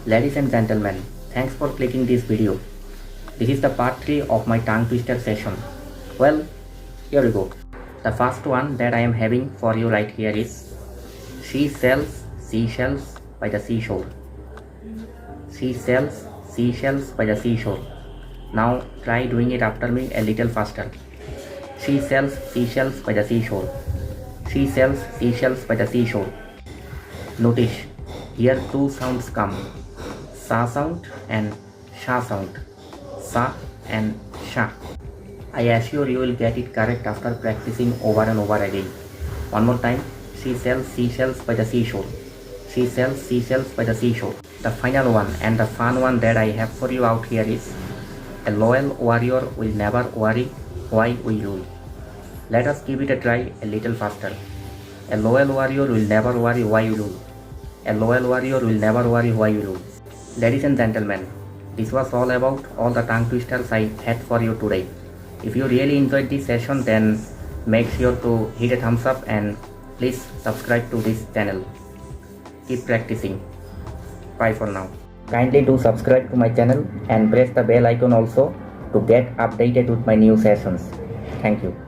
Ladies and gentlemen, thanks for clicking this video. This is the part 3 of my tongue twister session. Well, here we go. The first one that I am having for you right here is she sells seashells by the seashore. She sells seashells by the seashore. Now try doing it after me a little faster. She sells seashells by the seashore. She sells seashells by the seashore. Notice, here two sounds come. Sa sound and sha sound. Sa and sha. I assure you will get it correct after practicing over and over again. One more time. She sells seashells by the seashore. She sells seashells by the seashore. The final one and the fun one that I have for you out here is a loyal warrior will never worry why we rule. Let us give it a try a little faster. A loyal warrior will never worry why you rule. A loyal warrior will never worry why you rule. Ladies and gentlemen, this was all about all the tongue twisters I had for you today. If you really enjoyed this session, then make sure to hit a thumbs up and please subscribe to this channel. Keep practicing. Bye for now. Kindly do subscribe to my channel and press the bell icon also to get updated with my new sessions. Thank you.